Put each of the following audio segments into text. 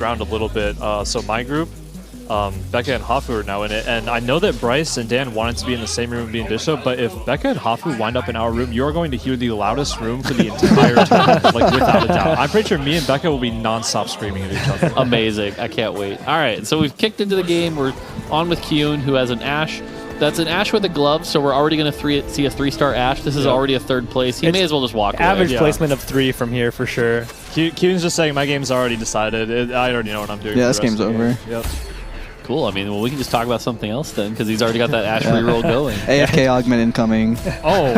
around a little bit. So my group, Becca and Hafu are now in it, and I know that Bryce and Dan wanted to be in the same room being Bishop, but if Becca and Hafu wind up in our room, you are going to hear the loudest room for the entire tournament, like without a doubt. I'm pretty sure me and Becca will be non-stop screaming at each other. Amazing. I can't wait. All right, so we've kicked into the game. We're on with Kyun, who has an Ashe. That's an Ashe with a glove, so we're already going to see a 3-star Ashe. This is already a 3rd place. He may as well just walk away. Average placement of 3 from here for sure. Kyun's just saying my game's already decided. I already know what I'm doing. Yeah, this game's over. Yep. Cool. I mean, well, we can just talk about something else then, because he's already got that Ashe reroll going. AFK augment incoming. Oh,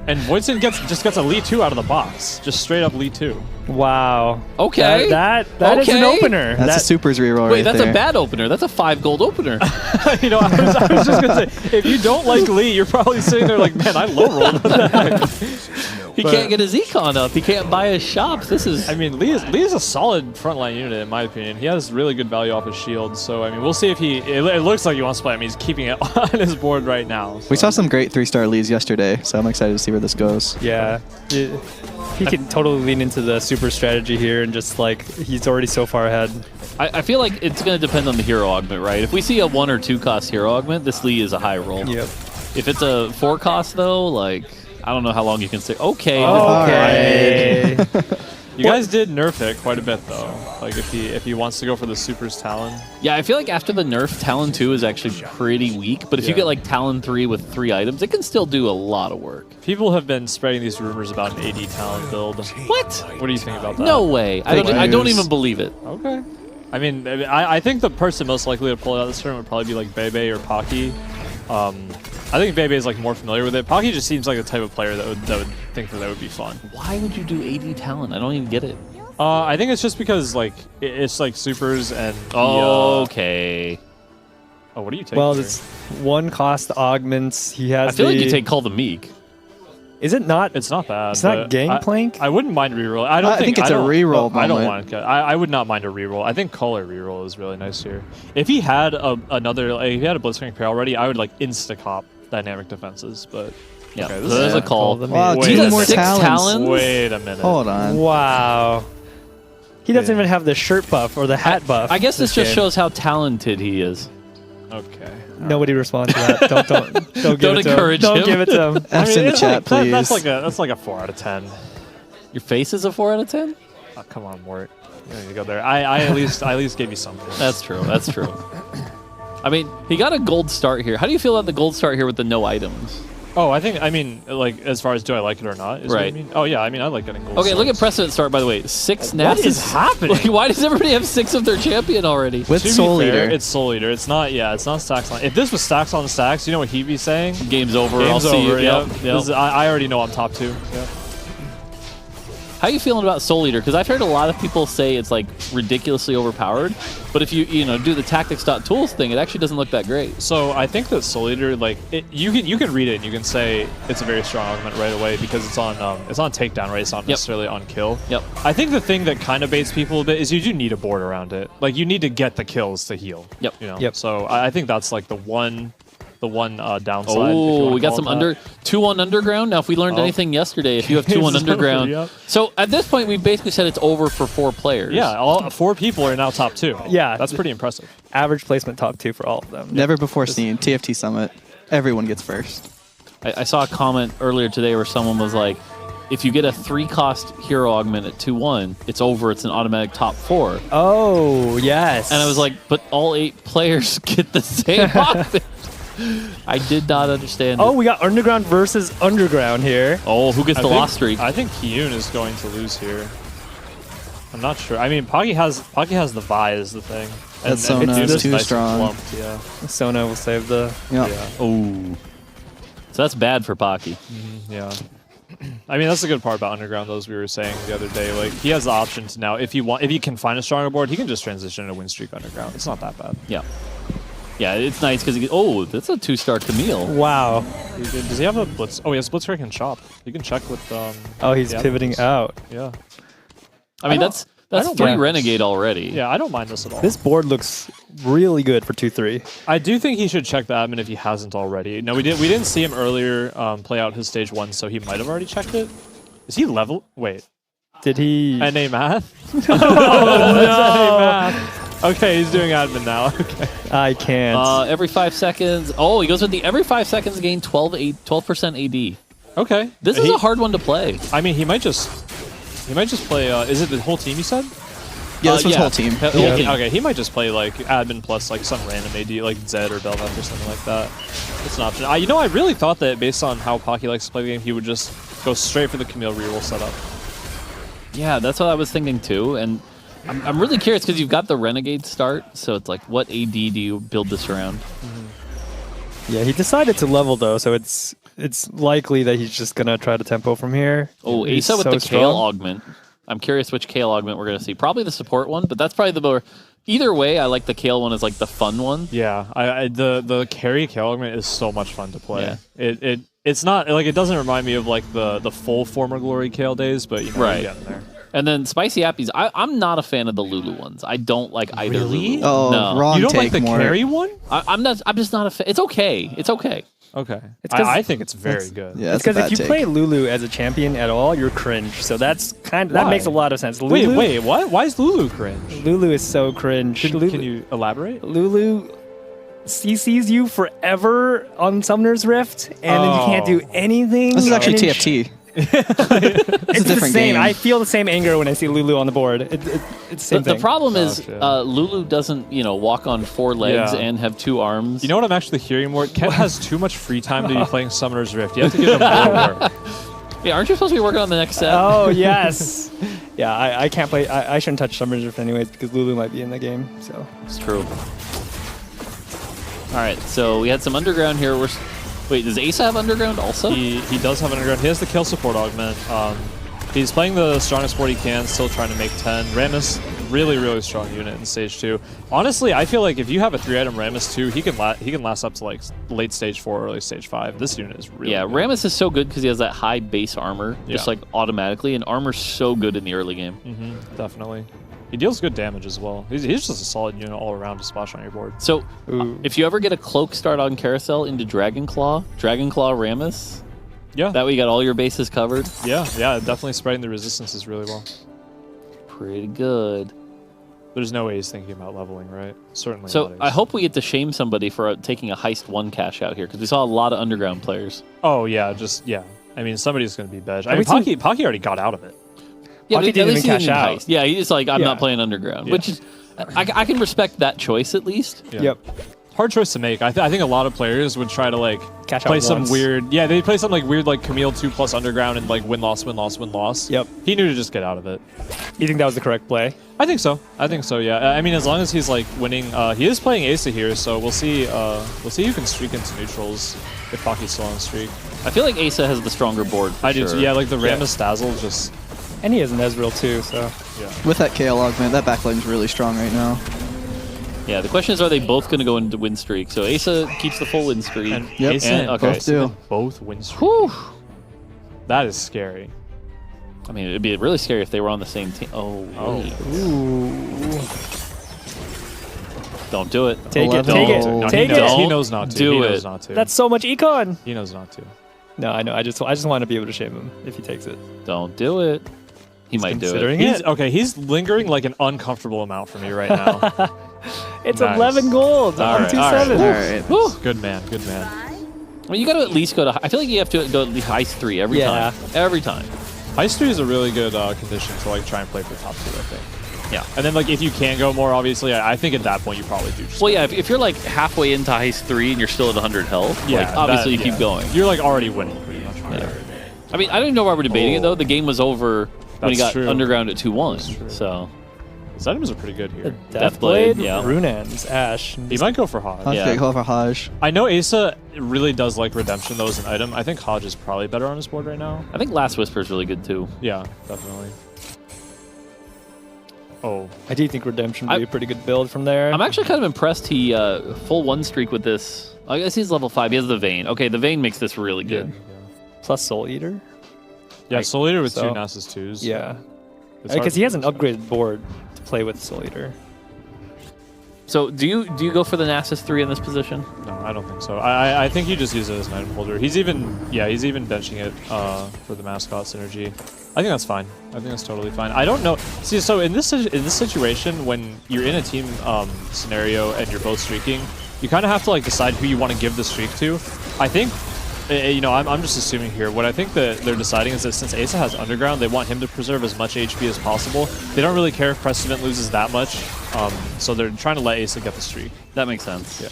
and Voisin just gets a lead 2 out of the box. Just straight up lead 2. Wow. Okay. That is an opener. That's a supers reroll. Wait, that's there. a bad opener. That's a 5 gold opener. You know, I was just going to say, if you don't like Lee, you're probably sitting there like, man, I low rolled. What the heck? He can't get his econ up. He can't buy his shops. This is... I mean, Lee is a solid frontline unit, in my opinion. He has really good value off his shield, so, I mean, we'll see if he... It looks like he wants to play. I mean, he's keeping it on his board right now. So. We saw some great 3-star leads yesterday, so I'm excited to see where this goes. Yeah. He can totally lean into the super strategy here and just, like, he's already so far ahead. I feel like it's going to depend on the hero augment, right? If we see a 1 or 2 cost hero augment, this Lee is a high roll. Yep. If it's a 4 cost, though, like... I don't know how long you can stay. Okay. Okay. You guys did nerf it quite a bit, though. Like, if he wants to go for the Super's Talon. Yeah, I feel like after the nerf, Talon 2 is actually pretty weak. But if you get, like, Talon 3 with 3 items, it can still do a lot of work. People have been spreading these rumors about an AD Talon build. What? What do you think about that? No way. I don't even believe it. Okay. I mean, I think the person most likely to pull it out this turn would probably be, like, Bebe or Pocky. I think Bebe is like more familiar with it. Pocky just seems like the type of player that would think that would be fun. Why would you do AD Talon? I don't even get it. I think it's just because like it's like supers and. Okay. Oh, what are you taking? Well, here? it's 1 cost augments. He has. I feel like you take Call the Meek. Is it not? It's not bad. It's not Gangplank. I wouldn't mind reroll. I think it's a reroll. I don't want. I would not mind a reroll. I think Color reroll is really nice here. If he had another, like, if he had a Blitzcrank pair already, I would like insta cop dynamic defenses. But yeah, okay, so there's a call. Wow, Wait, 2 more 6 talons. Wait a minute. Hold on. Wow. He doesn't even have the shirt buff or the hat buff. I guess this just game. shows how talented he is. Okay. Nobody responds to that. Don't Don't encourage him. Don't give it to him. F's in the it's chat, like, please. That's like a 4 out of 10. Your face is a 4 out of 10? Oh, come on, Mort. You need to go there. I at least gave you something. That's true. That's true. I mean, he got a gold start here. How do you feel about the gold start here with the no items? Oh, I mean, like, as far as do I like it or not? Is what Right. I mean? Oh, yeah, I mean, I like getting gold Okay, look at starts. precedent start, by the way. 6 What Nasus. is happening? Why does everybody have 6 of their champion already? With To be Soul fair, Eater. it's Soul Eater. It's not, it's not stacks on. If this was stacks on stacks, you know what he'd be saying? Game's over. I'll Game's see you. over, yep. Yep. This is, I already know I'm top 2. Yep. How are you feeling about Soul Eater? Because I've heard a lot of people say it's like ridiculously overpowered, but if you do the tactics.tools thing, it actually doesn't look that great. So I think that Soul Eater, like, you can read it and you can say it's a very strong augment right away because it's on takedown, right? It's not necessarily on kill. Yep. I think the thing that kind of baits people a bit is you do need a board around it. Like, you need to get the kills to heal. Yep. You know? Yep. So I think that's like the one downside. Oh, we got some 2-1 underground. Now, if we learned anything yesterday, if you have 2-1 underground, yep. So at this point, we've basically said it's over for 4 players. Yeah, all 4 people are now top 2. Yeah. That's pretty impressive. Average placement top 2 for all of them. Never before seen. TFT Summit. Everyone gets first. I saw a comment earlier today where someone was like, if you get a 3-cost hero augment at 2-1, it's over. It's an automatic top 4. Oh, yes. And I was like, but all 8 players get the same augment. I did not understand. Oh, we got underground versus underground here. Oh, who gets the loss streak? I think Kyun is going to lose here. I'm not sure. I mean, Pocky has the Vi is the thing. That Sona Kyun is too nice and strong. plumped, yeah. Sona will save the... Yep. Yeah. Oh. So that's bad for Pocky. Yeah. I mean, that's the good part about Underground, though, as we were saying the other day. Like, he has the option to now, if he can find a stronger board, he can just transition into win streak Underground. It's not that bad. Yeah. Yeah, it's nice because that's a 2-star Camille. Wow. Does he have a blitz? Oh, he has Blitzcrank and Chop. You can check with. Oh, he's the pivoting items. out. Yeah. I mean, that's 3 Renegade already. Yeah, I don't mind this at all. This board looks really good for 2-3. I do think he should check the admin if he hasn't already. No, we didn't see him earlier play out his stage 1, so he might have already checked it. Is he level? Wait. Did he? NA math? Oh, no. NA math. Okay, he's doing admin now. Okay. I can't. Every 5 seconds. Oh, he goes with the every 5 seconds gain 12% AD. Okay. This is a hard one to play. I mean, he might just play. Is it the whole team you said? Yeah, this was whole team. Whole team. Okay, he might just play like admin plus like some random AD like Zed or Belveth or something like that. It's an option. I really thought that based on how Pocky likes to play the game, he would just go straight for the Camille reroll setup. Yeah, that's what I was thinking too, and I'm really curious because you've got the Renegade start, so it's like, what AD do you build this around? Yeah, he decided to level though, so it's likely that he's just gonna try to tempo from here. Oh, He's Asa with so the strong. Kale augment. I'm curious which Kale augment we're gonna see. Probably the support one, but that's probably the more. Either way, I like the Kale one as like the fun one. Yeah, the carry Kale augment is so much fun to play. Yeah. It's not like it doesn't remind me of like the full Former Glory Kale days, but you know, Right. you get in there. And then Spicy Appies. I'm not a fan of the Lulu ones. I don't like either Really? Lulu. Oh, no. wrong You don't take like the more. carry one? I'm just not a fan. It's okay. It's okay. Okay. It's 'cause I think it's very good. Yeah, It's that's a because if bad you take. play Lulu as a champion at all, you're cringe. So that Why? makes a lot of sense. Lulu, Wait, what? Why is Lulu cringe? Lulu is so cringe. Can you elaborate? Lulu CCs you forever on Summoner's Rift, and then you can't do anything. This is actually and TFT. It's a the different same. game. I feel the same anger when I see Lulu on the board. It's the same The thing. problem is Gotcha. Lulu doesn't, walk on 4 legs Yeah. and have 2 arms. You know what I'm actually hearing more? Kent has too much free time to be playing Summoner's Rift. You have to give him more work. Yeah, aren't you supposed to be working on the next set? Oh yes. Yeah, I can't play. I shouldn't touch Summoner's Rift anyways because Lulu might be in the game. So It's true. All right, so we had some underground here. Wait, does Asa have underground also? He does have an underground. He has the kill support augment. He's playing the strongest board he can, still trying to make 10. Rammus, really, really strong unit in stage 2. Honestly, I feel like if you have a 3-item Rammus 2, he can last up to like late stage 4, early stage 5. This unit is really good. Rammus is so good because he has that high base armor, just Yeah. like automatically, and armor's so good in the early game. Definitely. He deals good damage as well. He's just a solid unit all around to splash on your board. So, Ooh. if you ever get a cloak start on Carousel into Dragonclaw Rammus, Yeah. that way you got all your bases covered. Yeah, definitely spreading the resistances really well. Pretty good. There's no way he's thinking about leveling, right? Certainly So, not. I hope we get to shame somebody for taking a Heist 1 cash out here, because we saw a lot of underground players. Oh, yeah, I mean, somebody's going to be Bedge. I mean, we seen- Pocky already got out of it. Yeah, Pocky but didn't at least even he cash didn't out. Heist. Yeah, he's just like, I'm Yeah. not playing underground, Yeah. which is, I can respect that choice at least. Yeah. Yep. Hard choice to make. I think a lot of players would try to like Cash out play some once. weird. Yeah, they play some like weird like Camille 2+ underground and like win loss. Yep. He knew to just get out of it. You think that was the correct play? I think so. Yeah. I mean, as long as he's like winning, he is playing Asa here, so we'll see. We'll see who can streak into neutrals if Pocky's still on streak. I feel like Asa has the stronger board. For I do. sure. Too. Yeah, like the Rammus Dazzle just. And he has an Ezreal too, so Yeah. With that KL augment, that backline's really strong right now. Yeah, the question is, are they both going to go into win streak? So Asa keeps the full win streak. And Yep. Asa And- and okay. Both do. both win streak. Whew. That is scary. I mean, it'd be really scary if they were on the same team. Oh, wait. ooh. Don't do it. Take it, 11. take it, No, take he knows, it. He knows not to. Do he it. knows not to. That's so much econ. He knows not to. No, I know. I just want to be able to shame him if he takes it. Don't do it. He might do it. considering He's it. okay. He's lingering like an uncomfortable amount for me right now. It's Nice. 11 gold All on right, 2-7. All right. Whew. Good man. Good man. Well, you got to at least go to. I feel like you have to go to Heist 3 every Yeah. time. Every time. Heist 3 is a really good condition to like try and play for top 2, I think. Yeah. And then like if you can go more, obviously, I think at that point you probably do. Just Well, yeah. If you're like halfway into Heist 3 and you're still at 100 health, like obviously you keep going. You're like already winning pretty much. Right? Yeah. I mean, I don't even know why we're debating it though. The game was over when he That's got true. underground at 2-1. That's true. So His items are pretty good here. Deathblade, Deathblade, yeah. Runans, Ash. He might go for Hodge. I'll Yeah. take over Haj. I know Asa really does like Redemption though as an item. I think Hodge is probably better on his board right now. I think Last Whisper is really good too. Yeah, definitely. Oh, I do think Redemption would be a pretty good build from there. I'm actually kind of impressed he full 1 streak with this. I guess he's level 5. He has the Vayne. Okay, the Vayne makes this really good. Plus Soul Eater. Yeah, Soul Eater with so- 2 Nasus 2s. Yeah. It's hard Because to he has an choose. upgraded board to play with Soul Eater. So do you go for the Nasus 3 in this position? No, I don't think so. I think he just uses it as an item holder. He's even benching it for the mascot synergy. I think that's fine. I think that's totally fine. I don't know. See, so in this situation, when you're in a team scenario and you're both streaking, you kind of have to like decide who you want to give the streak to. I think, you know, I'm just assuming here. What I think that they're deciding is that since Asa has underground, they want him to preserve as much HP as possible. They don't really care if Precedent loses that much, so they're trying to let Asa get the streak. That makes sense. Yeah.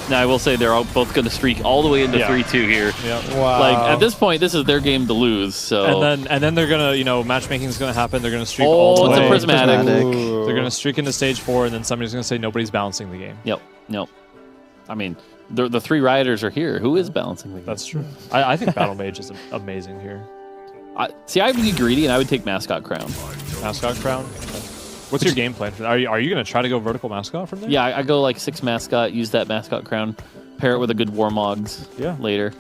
Now, I will say they're all both going to streak all the way into 3-2 here. Yeah. Wow. Like, at this point, this is their game to lose, so... And then they're going to, you know, matchmaking is going to happen. They're going to streak all the it's way. a prismatic. They're going to streak into stage 4, and then somebody's going to say nobody's balancing the game. Yep. I mean, the 3 rioters are here. Who is balancing the game? That's true. I think Battle Mage is amazing here. See, I would be greedy, and I would take Mascot Crown. Mascot Crown? Okay. What's your game plan for that? Are you going to try to go vertical mascot from there? Yeah, I go like 6 Mascot, use that Mascot Crown, pair it with a good Warmogs later.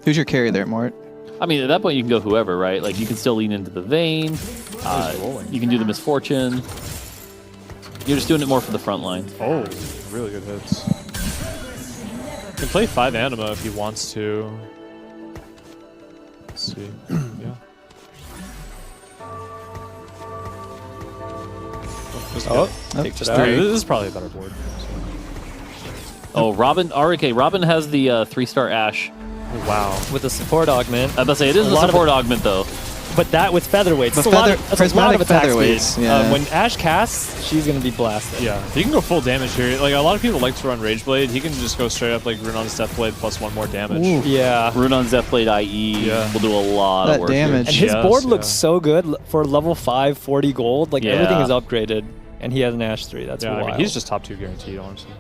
Who's your carry there, Mort? I mean, at that point, you can go whoever, right? Like, you can still lean into the Vayne. You can do the Misfortune. You're just doing it more for the front line. Oh, really good hits. Can play 5 Anima if he wants to. Let's see. Yeah. Takes it Just out. 3. This is probably a better board. Oh, Robin. RK. Robin has the 3-star Ash. Oh, wow. With the support augment. I was about to say, it is A a lot of support augment, though. But that with featherweights. But That's a lot of prismatic attack featherweights, speed. yeah. When Ash casts, she's going to be blasted. Yeah, he can go full damage here. Like, a lot of people like to run Rage Blade. He can just go straight up like Runon's Death Blade plus 1 more damage. Ooh. Yeah. Runon's Deathblade IE will do a lot That of work damage. And here. his board looks so good for level 5, 40 gold. Like, Yeah. everything is upgraded. And he has an Ash 3. That's Yeah, wild. I mean, he's just top 2 guaranteed, honestly.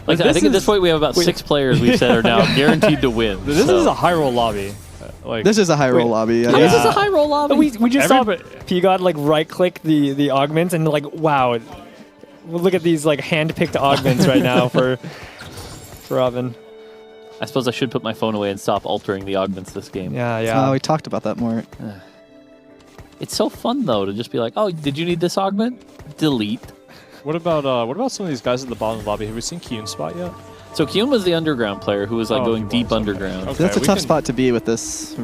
Like, I think at this point we have about 6 players we've said are now guaranteed to win. This is a high roll lobby. Like, This is a high roll lobby. How is this a high roll lobby? We just saw P-God like right-click the augments and like, wow. Look at these like hand-picked augments right now for Robin. I suppose I should put my phone away and stop altering the augments this game. Yeah. Oh, we talked about that, Mort. It's so fun though to just be like, oh, did you need this augment? Delete. what about some of these guys at the bottom of the lobby? Have we seen Kiyun's spot yet? So Kyun was the underground player who was like Oh, going he deep was, okay. underground. Okay. That's a we tough can- spot to be with this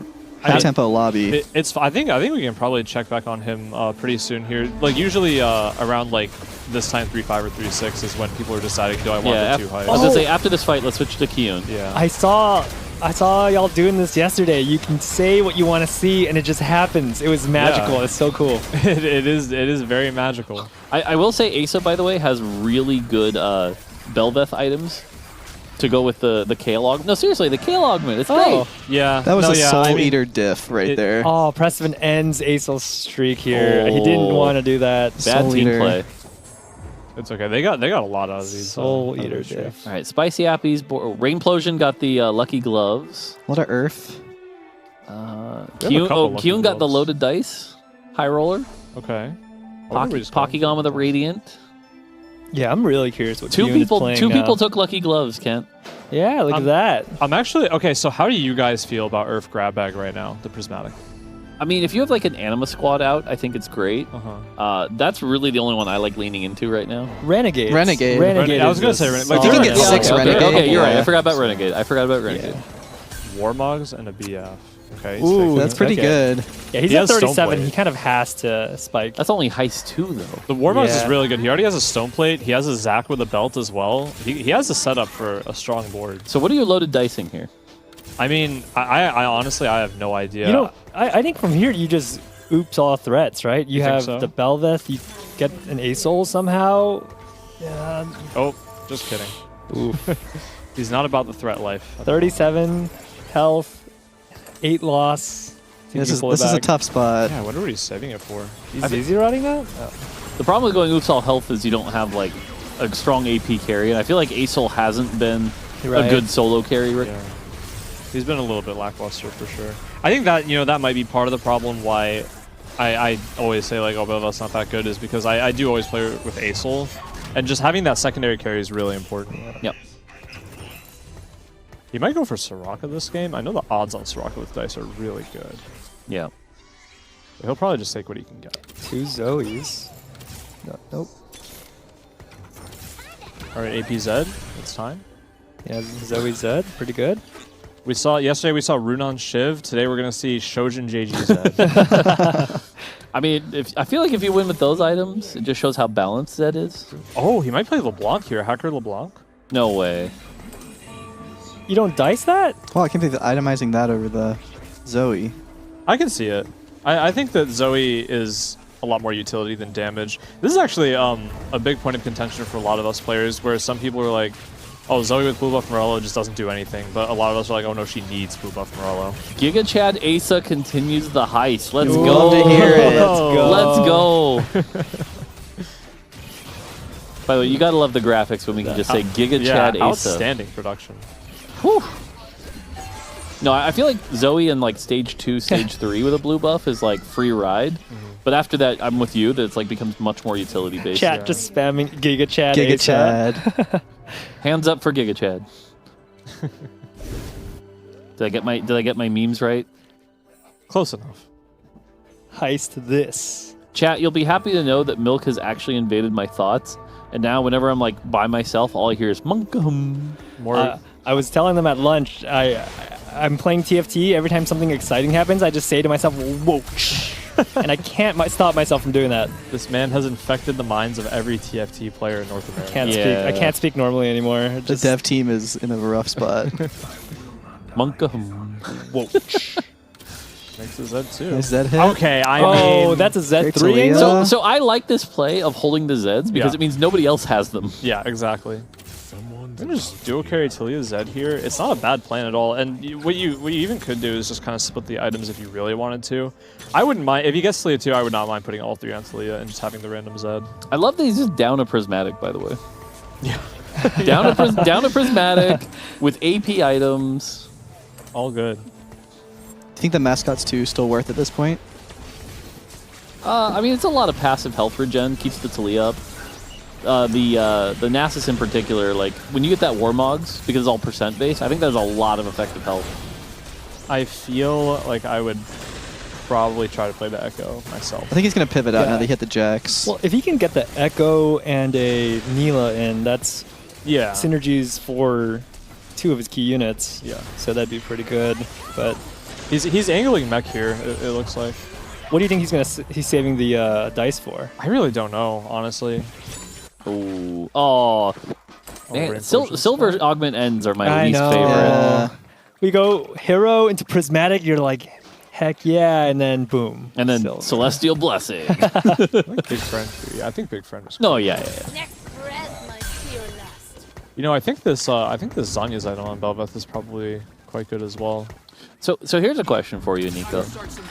high tempo lobby. I think we can probably check back on him pretty soon here. Like usually around like this time 3-5 or 3-6 is when people are deciding, do I want Yeah, the 2 highest? I was gonna say after this fight, let's switch to Kyun. Yeah. I saw y'all doing this yesterday. You can say what you want to see, and it just happens. It was magical. Yeah. It's so cool. it is very magical. I will say Asa, by the way, has really good Belveth items to go with the Kale augment. No, seriously, the Kale augment. It's great. Yeah. That was no, a yeah, Soul I mean, Eater diff right there. Oh, Pressman ends Acel's streak here. He didn't Oh. want to do that. Bad Soul team Eater. play. It's okay. They got a lot out of these. Soul out of Eater these streaks. diff. All right, Spicy Appies. Rainplosion got the lucky gloves. A lot of Earth. Kyun lucky got the gloves. loaded dice. High roller. Okay. I wonder we just got- Pokemon with a Radiant. Yeah, I'm really curious what Two Yoon is people playing two now. people took lucky gloves, Kent. Yeah, look at that. I'm actually okay. So how do you guys feel about Earth Grab Bag right now? The prismatic. I mean, if you have like an Anima squad out, I think it's great. That's really the only one I like leaning into right now. Renegade. Renegade. I was is gonna a say Renegade. solid- Like, you can get Yeah, 6 okay, Renegade. Okay, you're right. I Yeah. forgot about Renegade. Warmogs and a BF. Okay. he's Ooh, taking That's it. pretty Okay. good. Yeah, he's He at has Stone 37. Blade. He kind of has to spike. That's only Heist 2, though. The Warmogs is Yeah. really good. He already has a Stone Plate. He has a Zac with a belt as well. He has a setup for a strong board. So what are your loaded dicing here? I mean, I honestly I have no idea. You know, I think from here you just oops all threats, right? You think have so? the Belveth. You get an Asol somehow. Yeah. Oh, just kidding. Oof. He's not about the threat life. 37 health, 8 loss. This is a tough spot. Yeah, I wonder what he's saving it for. He's easy routing that? The problem with going oops all health is you don't have like a strong AP carry, and I feel like Asol hasn't been Right. a good solo carry. Yeah. He's been a little bit lackluster for sure. I think that that might be part of the problem why I always say like, oh, but that's not that good, is because I do always play with Asol, and just having that secondary carry is really important. Yep. He might go for Soraka this game. I know the odds on Soraka with dice are really good. Yeah. But he'll probably just take what he can get. 2 Zoes. No, nope. All right, APZ. this time. Yeah, Zoe Zed, pretty good. Yesterday we saw Runan Shiv. Today we're gonna see Shojin JG Zed. I mean, I feel like if you win with those items, it just shows how balanced Zed is. Oh, he might play LeBlanc here. Hacker LeBlanc. No way. You don't dice that? Well, I can't believe itemizing that over the Zoe. I can see it. I think that Zoe is a lot more utility than damage. This is actually a big point of contention for a lot of us players, where some people are like, oh, Zoe with blue buff Morello just doesn't do anything. But a lot of us are like, oh no, she needs blue buff Morello. Giga Chad Asa continues the heist. Let's Ooh, go. Love to hear it. Let's go. Let's go. By the way, you gotta love the graphics when we can just say Giga Chad Asa. Outstanding production. Whew. No, I feel like Zoe in like stage 2, stage 3 with a blue buff is like free ride. But after that, I'm with you that it's like becomes much more utility based. Chat just spamming Giga Chad. Giga ASAP. Chad. Hands up for Giga Chad. Did I get my memes right? Close enough. Heist this. Chat, you'll be happy to know that Milk has actually invaded my thoughts. And now whenever I'm like by myself, all I hear is Monkum. More. I was telling them at lunch, I'm playing TFT. Every time something exciting happens, I just say to myself, whoa. And I can't stop myself from doing that. This man has infected the minds of every TFT player in North America. I can't speak normally anymore. The dev team is in a rough spot. Monkum. Whoa. Makes a Zed too. Is that hit? Okay, I mean... Oh, that's a Great Z3 Talia. angle? So I like this play of holding the Zeds because Yeah. it means nobody else has them. Yeah, exactly. I'm gonna just dual carry Talia Zed here. It's not a bad plan at all. And what you even could do is just kind of split the items if you really wanted to. I wouldn't mind if he gets Talia too. I would not mind putting all 3 on Talia and just having the random Zed. I love that he's just down a prismatic, by the way. Yeah. down a prismatic with AP items. All good. Do you think the mascots too still worth at this point? I mean, it's a lot of passive health regen, keeps the Talia up. The Nasus in particular, like when you get that Warmogs, because it's all percent based, I think there's a lot of effective health. I feel like I would probably try to play the Echo myself. I think he's going to pivot out Yeah. now that he hit the Jax. Well, if he can get the Echo and a Neela in, that's Yeah. synergies for 2 of his key units. Yeah. So that'd be pretty good. But He's angling mech here, it looks like. what do you think he's saving the dice for? I really don't know, honestly. Ooh. Oh. Man, reinforcements. Silver Augment Ends are my I least know. favorite. Yeah. We go hero into prismatic, you're like, heck yeah, and then boom. And then Silver. Celestial Blessing. I think Big Friend. Yeah, I think Big Friend was. No, yeah. Next breath, my fear last. You know, I think this Zanya's item on Belveth is probably quite good as well. So here's a question for you, Nico.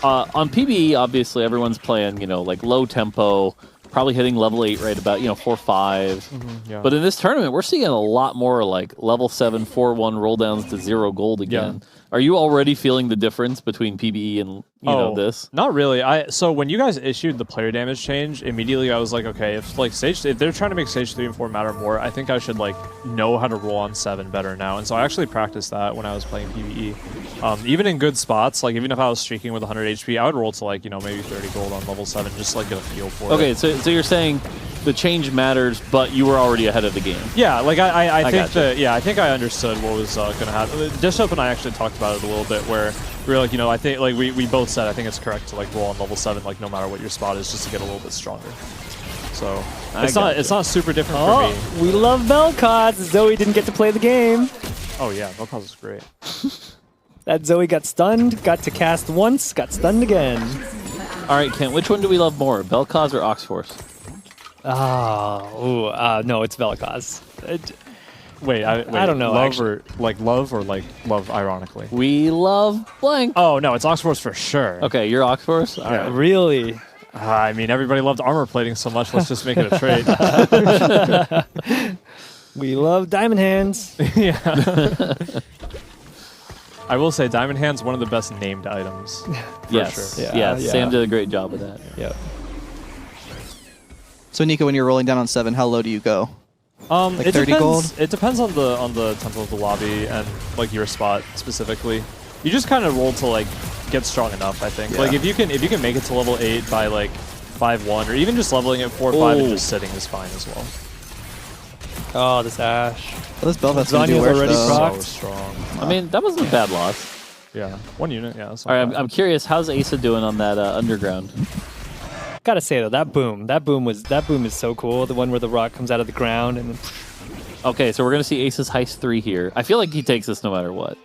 On PBE, obviously, everyone's playing, like low tempo, probably hitting level 8 right about, 4-5. Yeah. But in this tournament, we're seeing a lot more like level 7, 4-1 roll downs to 0 gold again. Yeah. Are you already feeling the difference between PBE and this? Not really. So when you guys issued the player damage change, immediately I was like, okay, if they're trying to make stage 3 and 4 matter more, I think I should know how to roll on 7 better now. And so I actually practiced that when I was playing PvE. Even in good spots, even if I was streaking with 100 HP, I would roll to maybe 30 gold on level 7 just to get a feel for it. Okay, so you're saying the change matters, but you were already ahead of the game. Yeah, I think gotcha. that I think I understood what was going to happen. Dish Up and I actually talked about it a little bit, where we were I think we both said I think it's correct to roll on level 7 no matter what your spot is, just to get a little bit stronger. So it's not super different for me. We love Vel'Koz. Zoe didn't get to play the game. Oh yeah, Vel'Koz is great. That Zoe got stunned, got to cast once, got stunned again. All right, Kent, which one do we love more, Vel'Koz or Oxforce? No, it's Vel'Koz. Wait, I don't know, Love actually. or love ironically. We love blank. Oh no, it's Oxforce for sure. Okay, you're Oxforce? All right. Really? I mean, everybody loved armor plating so much. Let's just make it a trade. We love Diamond Hands. Yeah. I will say, Diamond Hand's one of the best named items. For Yes. sure. Yeah. Yes. Sam did a great job with that. Yep. So Nico, when you're rolling down on 7, how low do you go? It 30 depends, gold? It depends on the tempo of the lobby and your spot specifically. You just kind of roll to get strong enough. I think Yeah. if you can make it to level 8 by 5-1, or even just leveling at 4-5 and just sitting is fine as well. Oh, this Ash. Well, this Bel'Veth's gonna do Zanya's work already though. proc. So strong. I mean, that wasn't a bad loss. Yeah, 1 unit. Yeah. That's All right, not bad. I'm curious. How's Asa doing on that underground? Gotta say though, that boom is so cool. The one where the rock comes out of the ground and Okay, so we're gonna see Asa's heist 3 here. I feel like he takes this no matter what.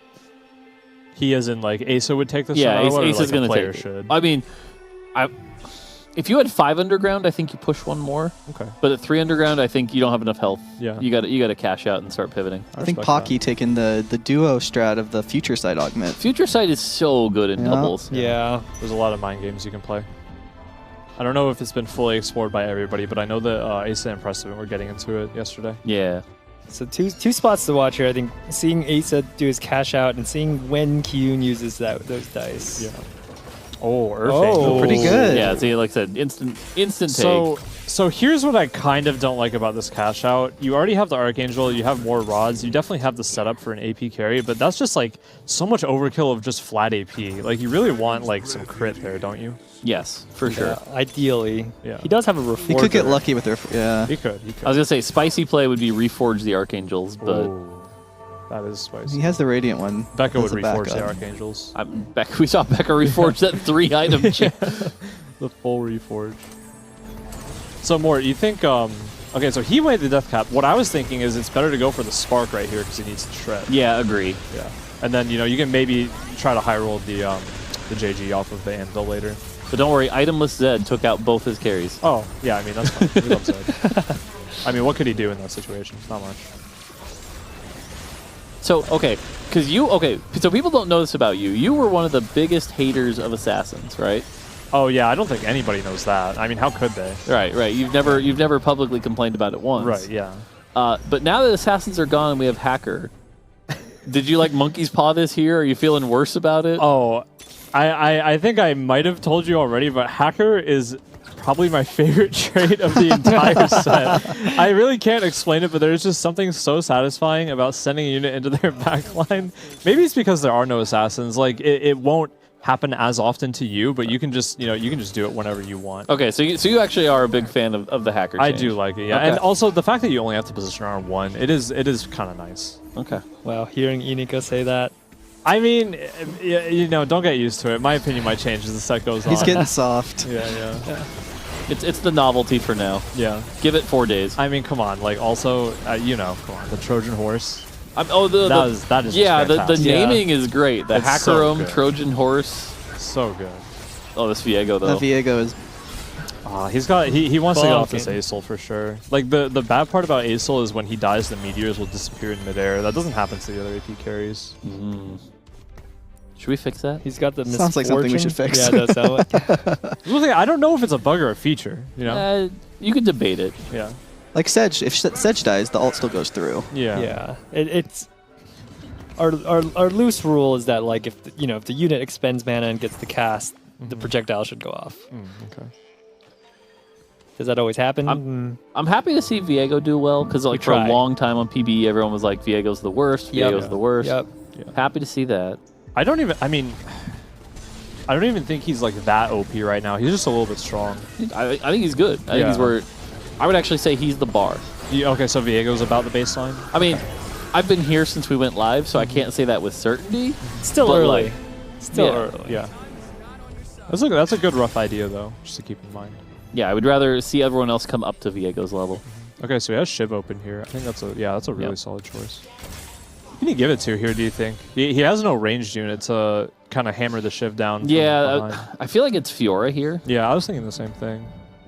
He as in like Asa would take this. Yeah, no matter what, or, Asa's like, a gonna player take it. should. I mean, if you had 5 underground, I think you push 1 more. Okay. But at 3 underground, I think you don't have enough health. Yeah. You got to cash out and start pivoting. I think respect Pocky taking the duo strat of the future side augment. Future Sight is so good in Yeah. doubles. yeah. There's a lot of mind games you can play. I don't know if it's been fully explored by everybody, but I know that Asa and Precedent were getting into it yesterday. Yeah. So two spots to watch here. I think seeing Asa do his cash out and seeing when Kyun uses those dice. Yeah. Oh, Earth Oh. Angel. Pretty good. Yeah, see, like I said, instant take. So here's what I kind of don't like about this cash out. You already have the Archangel, you have more rods, you definitely have the setup for an AP carry, but that's just like so much overkill of just flat AP. Like you really want like some crit there, don't you? Yes, for sure. Yeah, ideally. Yeah. He does have a reforger. He could get lucky with their. Yeah. He could. I was going to say, spicy play would be reforge the Archangels, but Oh, that is spicy. He has the Radiant one. Becca would as a reforge the backup. Archangels. we saw Becca reforge that 3-item chip. The full reforge. So more, you think okay, so he weighed the death cap. What I was thinking is it's better to go for the spark right here because he needs to shred. Yeah, agree. Yeah. And then you can maybe try to high roll the JG off of the anvil later. But don't worry, itemless Zed took out both his carries. Oh, yeah, I mean that's fine. We love Zed. I mean, what could he do in that situation? Not much. So, so people don't know this about you. You were one of the biggest haters of assassins, right? Oh yeah, I don't think anybody knows that. I mean, how could they? Right. You've never publicly complained about it once. Right, yeah. But now that assassins are gone and we have hacker, did you like monkey's paw this here? Are you feeling worse about it? Oh, I think I might have told you already, but hacker is probably my favorite trait of the entire set. I really can't explain it, but there's just something so satisfying about sending a unit into their backline. Maybe it's because there are no assassins. Like it won't happen as often to you, but you can just do it whenever you want. Okay, so you actually are a big fan of the hacker I change. do like it, yeah. Okay. And also the fact that you only have to position R1, it is kind of nice. Okay. Wow, hearing Inika say that. I mean, don't get used to it. My opinion might change as the set goes on. He's getting soft. Yeah. It's the novelty for now. Yeah. Give it 4 days. I mean, come on. Like, also, come on. The Trojan horse. That is just yeah. The fantastic. naming is great. The It's so Hackerome good. Trojan horse. So good. Oh, this Viego though. That Viego is. He wants to get off this Bonking. Acel for sure. Like, the bad part about Acel is when he dies, the meteors will disappear in midair. That doesn't happen to the other AP carries. Should we fix that? He's got the Sounds like something we misfortune. should fix. Yeah, it does sound like. I don't know if it's a bug or a feature, you know? You could debate it. Yeah. Like Sedge, if Sedge dies, the ult still goes through. Yeah. Yeah, it's our loose rule is that like if the unit expends mana and gets the cast, the projectile should go off. Okay. Does that always happen? I'm happy to see Viego do well because like for a tried. long time on PB, everyone was like Viego's the worst. Yep. Viego's the worst. Yep. Happy to see that. I don't even think he's like that OP right now. He's just a little bit strong. I think he's good. I think Yeah. he's where I would actually say he's the bar. Okay, so Viego's about the baseline? I mean, I've been here since we went live, so I can't say that with certainty. Still But, early. like, Still yeah. early. Yeah. That's a good rough idea, though, just to keep in mind. Yeah, I would rather see everyone else come up to Viego's level. Okay, so he has Shiv open here. I think that's a really Yep. solid choice. Who do you give it to here, do you think? He has no ranged unit to kind of hammer the Shiv down from Yeah, behind. I feel like it's Fiora here. Yeah, I was thinking the same thing.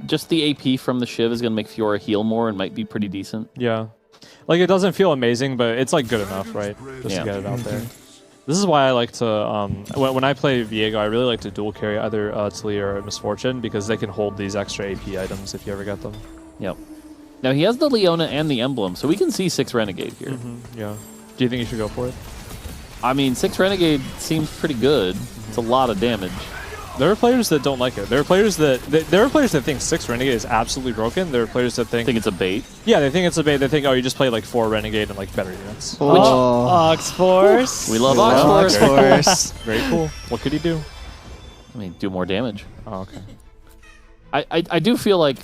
Just the AP from the Shiv is going to make Fiora heal more and might be pretty decent. Yeah. Like, it doesn't feel amazing, but it's, like, good enough, right? Just Yeah. to get it out there. This is why I like to, when I play Viego, I really like to dual carry either Talia or Misfortune because they can hold these extra AP items if you ever get them. Yep. Now he has the Leona and the Emblem, so we can see 6 Renegade here. Yeah. Do you think you should go for it? I mean, 6 Renegade seems pretty good. It's a lot of damage. There are players that don't like it. There are players that think 6 Renegade is absolutely broken. There are players that I think it's a bait. yeah, they think it's a bait. They think, oh, you just play like 4 Renegade and like better units. Oh, Ox Force. We love Ox Ox Force. Force. Very cool. What could he do? I mean, do more damage. Oh, okay. I do feel like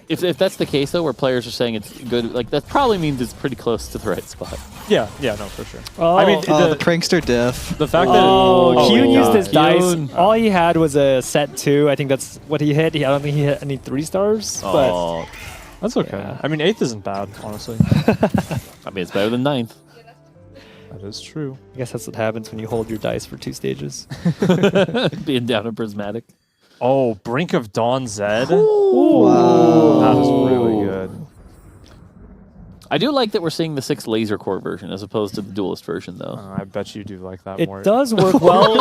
If that's the case though, where players are saying it's good, like that probably means it's pretty close to the right spot. Yeah, no, for sure. Oh. I mean, the prankster diff. the fact Oh, that Kyun my used his God. dice. All he had was a set 2. I think that's what he hit. I don't think he hit any 3 stars. But Oh, That's okay. Yeah. I mean, 8th isn't bad, honestly. I mean it's better than 9th. That is true. I guess that's what happens when you hold your dice for 2 stages. Being down a prismatic. Oh, Brink of Dawn Zed. Wow. That is really good. I do like that we're seeing the 6 laser core version as opposed to the duelist version though. I bet you do like that It more. does work well.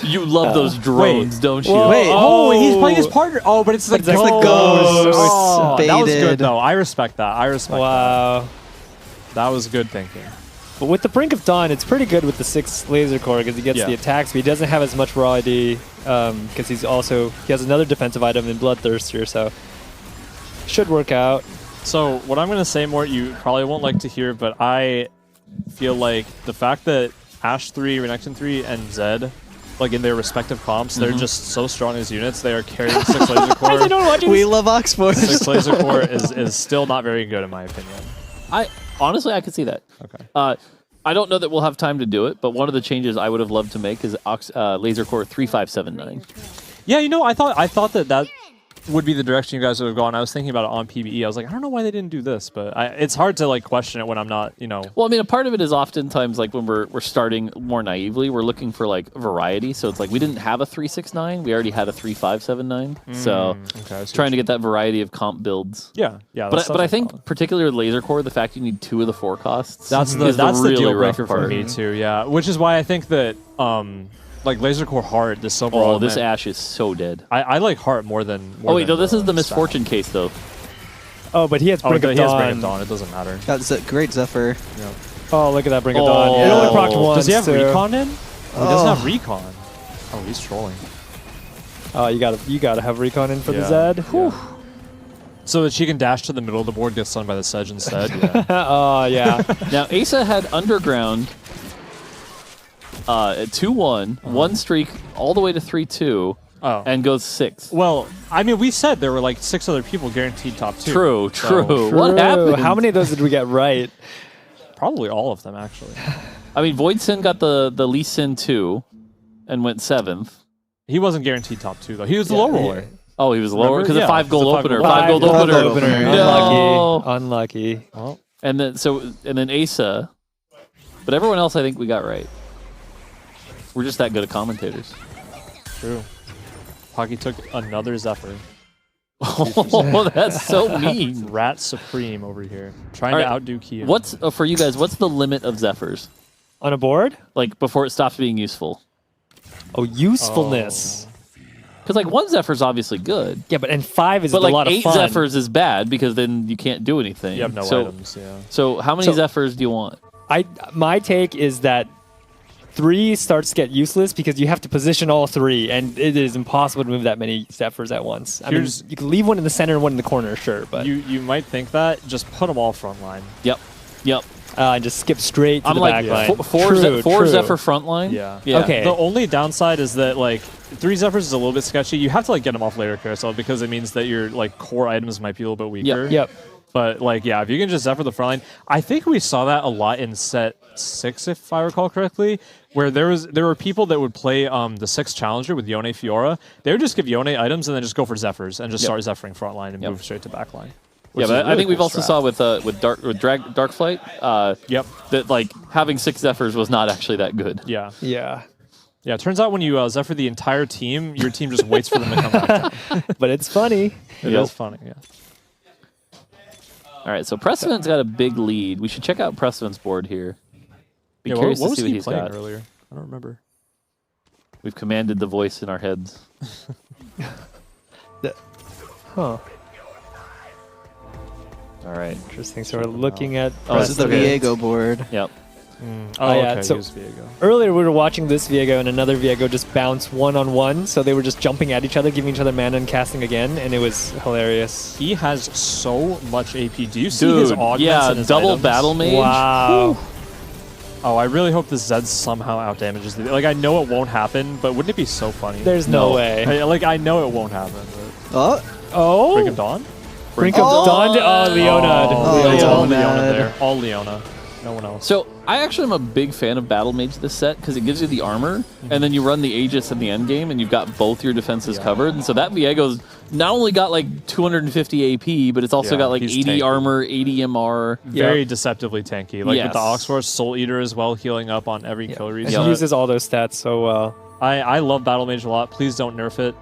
You love those drones, don't you? Whoa. Wait. Oh, he's playing his partner. Oh, but it's the It's like ghost. the ghost. Oh, that was good, Baited. though. I respect that. I respect Wow. that. That was good thinking. But with the Brink of Dawn, it's pretty good with the 6 laser core because he gets Yeah. the attacks, but he doesn't have as much raw ID because he has another defensive item in Bloodthirster, so should work out. So what I'm going to say, Mort, you probably won't like to hear, but I feel like the fact that Ash 3, Renekton 3, and Zed, like in their respective comps, they're just so strong as units. They are carrying 6 laser core. I don't watch We love Oxforce. 6 laser core is still not very good in my opinion. Honestly, I could see that. Okay. I don't know that we'll have time to do it, but one of the changes I would have loved to make is laser core 3579. Yeah, you know, I thought that would be the direction you guys would have gone. I was thinking about it on PBE. I was like, I don't know why they didn't do this, but it's hard to like question it when I'm not, you know. Well, I mean, a part of it is oftentimes like when we're starting more naively, we're looking for like variety. So it's like we didn't have a 369, we already had a 3579. So Okay, trying to get that variety of comp builds. yeah. But I think particularly with laser core, the fact you need 2 of the 4 costs that's the is deal really rough breaker for part. me too. Yeah, which is why I think that like laser core heart, the silver. Oh, this augment, Ash is so dead. I like heart more than. Oh wait, than no, this is the Sap. misfortune case though. Oh, but he has Oh, Brink he of has Dawn. Brink of Dawn. It doesn't matter. That's a great Zephyr. Oh, look at that Brink of Oh. Dawn. It only procced once. Does he have too. recon in? Oh, he doesn't have recon. Oh, he's trolling. Oh, you gotta have recon in for the Yeah. Zed. Yeah. So that she can dash to the middle of the board, get stunned by the Sedge instead. Yeah. Oh yeah. Now Asa had underground at 2-1, one streak all the way to 3-2, Oh. and goes 6th. Well, I mean, we said there were like 6 other people guaranteed top 2. True. So What happened? How many of those did we get right? probably all of them, actually. I mean, Void Sin got the Lee Sin 2 and went 7th. He wasn't guaranteed top 2, though. He was the low roller. Oh, he was lower Remember? because Yeah, a 5 goal it's a opener. 5 5 goal Gold opener. Unlucky. No. Unlucky. Well, And then Asa, but everyone else I think we got right. We're just that good at commentators. true. Hockey took another Zephyr. Oh, that's so mean. Rat Supreme over here. Trying All to right. outdo Kia. What's for you guys? What's the limit of Zephyrs? On a board? Like before it stops being useful? Oh, usefulness. Because like 1 Zephyr's obviously good, Yeah, but and 5 is but a like lot of 8 fun. Zephyrs is bad because then you can't do anything. You have no so, items, yeah. So how many So- Zephyrs do you want? My take is that 3 starts to get useless because you have to position all 3, and it is impossible to move that many Zephyrs at once. I mean, Here's- you can leave one in the center and one in the corner, sure, but You might think that. Just put them all front line. Yep. and just skip straight to I'm the like back line. four True. Zephyr front line. Yeah. Okay. The only downside is that like 3 Zephyrs is a little bit sketchy. You have to like get them off later carousel because it means that your like core items might be a little bit weaker. Yep. But like yeah, if you can just Zephyr the front line, I think we saw that a lot in set 6, if I recall correctly, where there were people that would play the 6 Challenger with Yone Fiora. They would just give Yone items and then just go for Zephyrs and just Yep. start Zephyring front line and Yep. move straight to back line. Yeah, but I think we've also saw with Darkflight. Yep. That like having 6 Zephyrs was not actually that good. Yeah. Yeah. Yeah. It turns out when you Zephyr the entire team, your team just waits for them to come back. But it's funny. It Yep. is funny. Yeah. All right, so Precedent's got a big lead. We should check out Precedent's board here. Be Yeah, curious what to was see what he he's playing got. earlier? I don't remember. We've commanded the voice in our heads. Huh. All right. Interesting. So we're looking at. Oh, This is the okay. Viego board. Yep. Oh, yeah, okay. so- he was Viego. Earlier we were watching this Viego and another Viego just bounce 1-on-1, so they were just jumping at each other, giving each other mana and casting again, and it was hilarious. He has so much AP. Do you see his Dude, augments yeah, and his double items? battle mage. Wow. Oh, I really hope this Zed somehow outdamages the. Like, I know it won't happen, but wouldn't it be so funny? There's no way. I know it won't happen. But Oh, Brink of Dawn? Brink of Dawn. Oh, Leona. Oh, It's all Leona. Leona there. All Leona. No one else. So I actually am a big fan of Battle Mage this set because it gives you the armor, and then you run the Aegis in the end game, and you've got both your defenses covered. And so that Viego's not only got like 250 AP, but it's also Yeah, got like he's 80 tanky. armor, 80 MR. Very deceptively tanky. Like with the Yes. Oxforce, Soul Eater as well, healing up on every kill And reset. he uses all those stats so well. I love Battle Mage a lot. Please don't nerf it,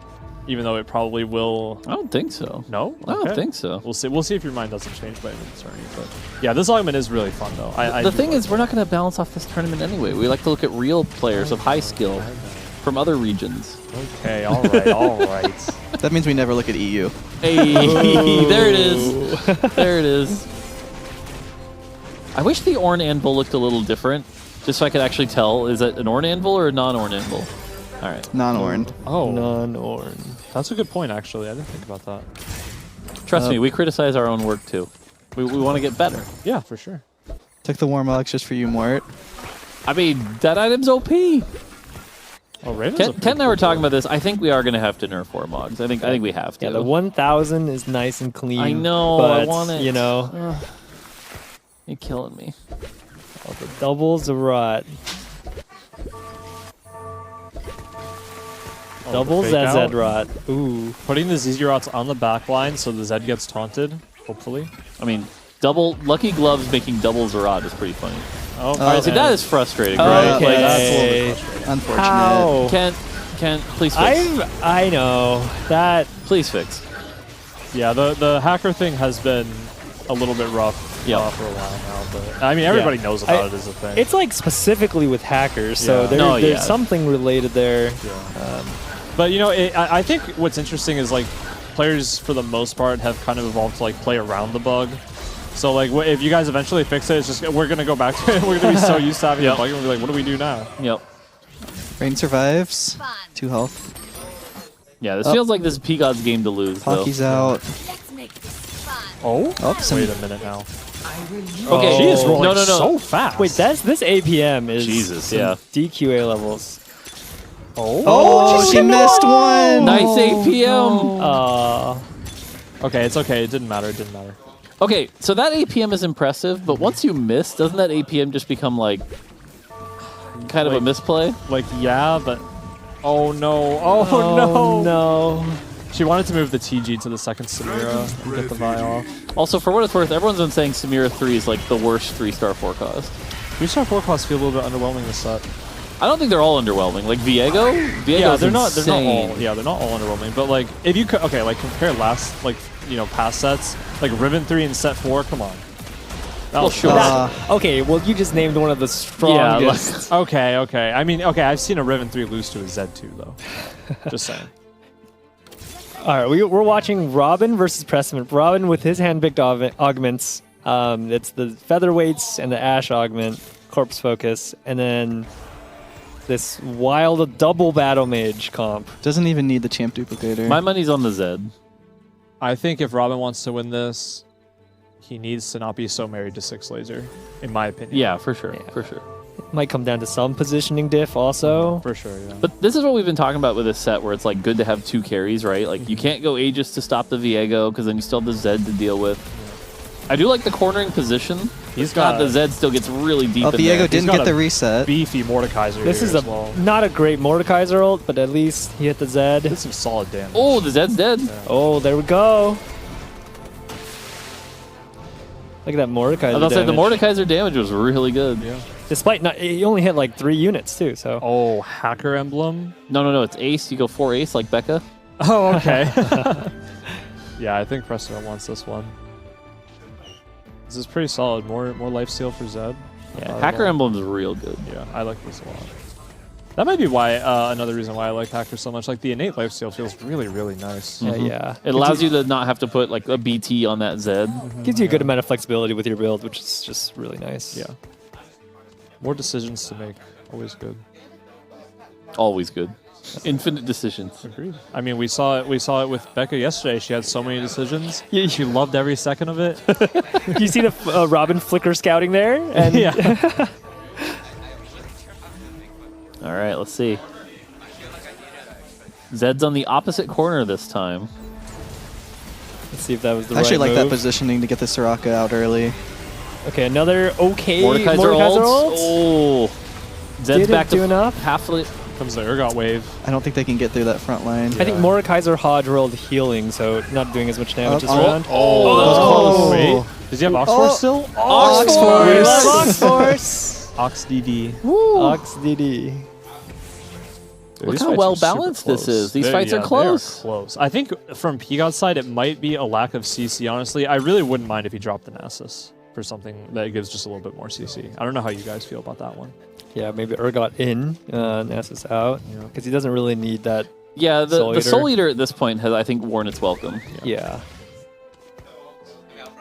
even though it probably will. I don't think so. No? I don't Okay. think so. We'll see. We'll see if your mind doesn't change by any concern. But yeah, this augment is really fun though. The thing is, we're not going to balance off this tournament anyway. We like to look at real players of high skill from other regions. okay, all right, all right. That means we never look at EU. Hey, there it is. There it is. I wish the Orn Anvil looked a little different, just so I could actually tell. Is it an Orn Anvil or a non-Orn Anvil? All right. Non-Orn. Oh, Non-Orn. that's a good point actually. I didn't think about that. Trust me, we criticize our own work too. We want to get better. Yeah, for sure. Took the Warmogs just for you, Mort. I mean, that item's OP. Oh, Raven's Ken and I were talking about this. I think we are going to have to nerf Warmogs. I think we have to. Yeah, the 1000 is nice and clean. I know, but, I want it. You know, You're killing me. all the doubles of rot. Double fake ZZ out. rot. Ooh. Putting the ZZ rots on the back line so the Zed gets taunted, hopefully. I mean, double Lucky Gloves making double Zarad is pretty funny. Oh, All right, see, okay. that is frustrating, Okay. right? Like, That's a little bit frustrating. Unfortunate. How? Ken, please fix. I know that. Please fix. Yeah, the hacker thing has been a little bit rough Yeah. for a while now, but I mean everybody knows about it as a thing. It's like specifically with hackers, so Yeah. there, No, there's yeah. something related there. But you know, I think what's interesting is like players for the most part have kind of evolved to like play around the bug. So like if you guys eventually fix it, it's just we're gonna go back to it. We're gonna be so used to having a bug, and we'll be like, what do we do now? Yep. Rain survives. Fun. 2 health. Yeah, this feels like this P God's game to lose, though. Pocky's out. Let's make this fun. Oh, Oh, some- wait a minute now. Okay, She is rolling no. so fast. Wait, this APM is Jesus, some yeah. DQA levels. Oh, she missed one. Nice APM. Okay, it's okay. It didn't matter. It didn't matter. Okay, so that APM is impressive, but once you miss, doesn't that APM just become like kind of a Like- misplay? Like yeah, but oh no, oh, no. no. She wanted to move the TG to the second Samira and get the Vi off. Also, for what it's worth, everyone's been saying Samira 3 is like the worst 3-star forecast. 3-star forecasts feel a little bit underwhelming this set. I don't think they're all underwhelming. Like Viego's Yeah, they're not insane. all. Yeah, they're not all underwhelming. But like, if you okay, like compare last, like past sets, like Riven 3 and Set 4. Come on. That Well, was sure. Okay, well, you just named one of the strongest. Okay. I mean, okay, I've seen a Riven 3 lose to a Z2 though. Just saying. All right, we're watching Robin versus Pressman. Robin with his hand-picked augments. It's the featherweights and the ash augment, corpse focus, and then this wild double battle mage comp. Doesn't even need the champ duplicator. My money's on the Zed. I think if Robin wants to win this, he needs to not be so married to 6 laser, in my opinion. Yeah, for sure, for sure. Might come down to some positioning diff also. For sure, yeah. But this is what we've been talking about with this set, where it's like good to have 2 carries, right? Like you can't go Aegis to stop the Viego because then you still have the Zed to deal with. I do like the cornering position. He's God, got the Zed still gets really deep Oh, in Viego there. didn't got get a the reset. beefy Mordekaiser This here is as well. not a great Mordekaiser ult, but at least he hit the Zed. This is some solid damage. Oh, the Zed's dead. Oh, there we go. Look at that Mordekaiser I was about to say, the damage. Mordekaiser damage was really good. Yeah. Despite not, he only hit like 3 units too, so. Oh, hacker emblem. No, it's ace. You go 4 ace like Becca. Oh, okay. Yeah, I think Presto wants this one. This is pretty solid. More lifesteal for Zed. Yeah, Hacker Emblem's real good. Yeah, I like this a lot. That might be why another reason why I like Hacker so much. Like the innate lifesteal feels really, really nice. Yeah. It allows you to not have to put like a BT on that Zed. Gives you a good amount of flexibility with your build, which is just really nice. Yeah. More decisions to make. Always good. Always good. Infinite decisions. Agreed. I mean, we saw it with Becca yesterday. She had so many decisions. Yeah. She loved every second of it. Do you see the Robin flicker scouting there? And Yeah. All right, let's see. Zed's on the opposite corner this time. Let's see if that was the I actually right like that move. positioning to get the Soraka out early. Okay, another okay Mordekaiser ult. Oh. Zed's Did it back do to enough? halfway. Comes the Urgot wave. I don't think they can get through that front line. I think Mordekaiser Hodge rolled healing, so not doing as much damage this round. That was close. Wait, does he have Oxforce Oh. still? Oxforce! Ox DD. Ox DD. Look how well balanced this is. These fights are close. Close. I think from Peagod's side, it might be a lack of CC, honestly. I really wouldn't mind if he dropped the Nasus for something that gives just a little bit more CC. I don't know how you guys feel about that one. Yeah, maybe Urgot in, Nasus out, because he doesn't really need that. Yeah, the Soul Soul Eater. Eater at this point has, I think, worn its welcome. Yeah.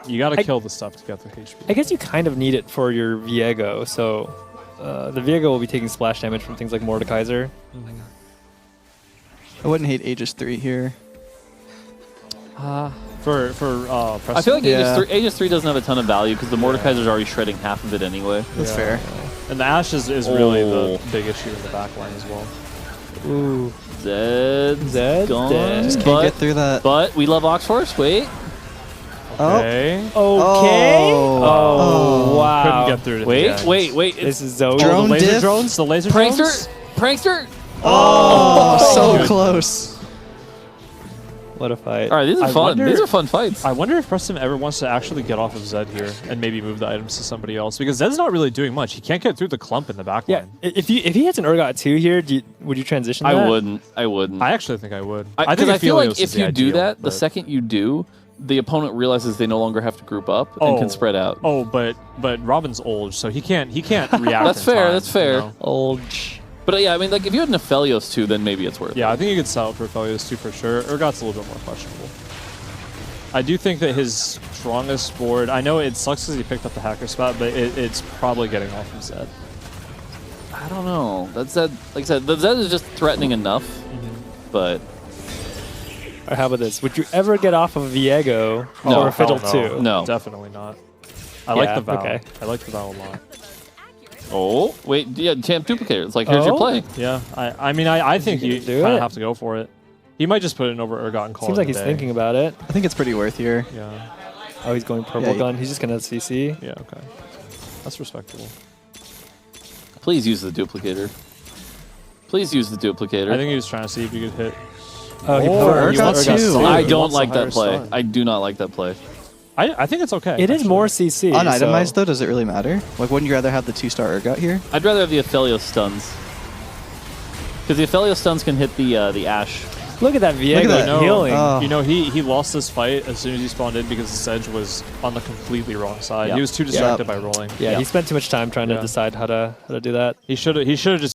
You got to kill the stuff to get the HP. I guess you kind of need it for your Viego, so the Viego will be taking splash damage from things like Mordekaiser. I wouldn't hate Aegis 3 here. For Preston? I feel like Yeah. Aegis 3 doesn't have a ton of value because the Mordekaiser's already shredding half of it anyway. That's fair. And the Ashe is really the big issue in the back line as well. Ooh. Zed's gone. dead. Just can't get through that. But we love Oxforce. Wait. Okay. Okay. Oh. Oh, wow. Couldn't get through to the end. Wait. This is Zoe. Drone the laser diff? drones? The laser Prankster. drones? Prankster. Oh, so Good. close. What a fight. All right, these are I fun. wonder- These are fun fights. I wonder if Preston ever wants to actually get off of Zed here and maybe move the items to somebody else, because Zed's not really doing much. He can't get through the clump in the back Yeah, line. if he hits an Urgot 2 here, would you transition that? I wouldn't. I actually think I would. Because I feel like Aphelios if is the you do ideal, that, the but- second you do, the opponent realizes they no longer have to group up and can spread out. Oh, but Robin's old, so he can't react. That's in fair, time, that's fair. you know? Old. But yeah, I mean, like if you had an Aphelios too, then maybe it's worth Yeah, it. I think you could sell it for Aphelios too for sure. Urgot's a little bit more questionable. I do think that his strongest board, I know it sucks because he picked up the hacker spot, but it's probably getting off of Zed. I don't know. That Zed, like I said, the Zed is just threatening enough, but Or how about this? Would you ever get off of Viego No. or Fiddle hell 2? No. Definitely not. I like Yeah, the Vow. okay. I like the Vow a lot. oh wait, yeah, champ duplicator. It's like here's your Oh? play. Yeah, I mean, I think you do kind it? of have to go for it. He might just put it in over Urgot and call Seems it like a he's day. thinking about it. I think it's pretty worth here. Yeah, Oh, he's going purple Yeah, gun. He's just going to CC. yeah, okay. That's respectable. Please use the duplicator. Please use the duplicator. I think he was trying to see if you could hit. Oh, he Oh, put Urgot Urgot too. stun. I He don't wants a like higher that play. stun. I do not like that play. I think it's okay. It is actually. more CC. Unitemized so- though, does it really matter? Like, wouldn't you rather have the 2-star Urgot here? I'd rather have the Aphelios stuns. Because the Aphelios stuns can hit the Ashe. Look at that Viego Look at that. healing. Oh. You know, he lost this fight as soon as he spawned in because the Sedge was on the completely wrong side. Yep. He was too distracted Yep. by rolling. yeah, he spent too much time trying to Yeah. decide how to do that. He should have just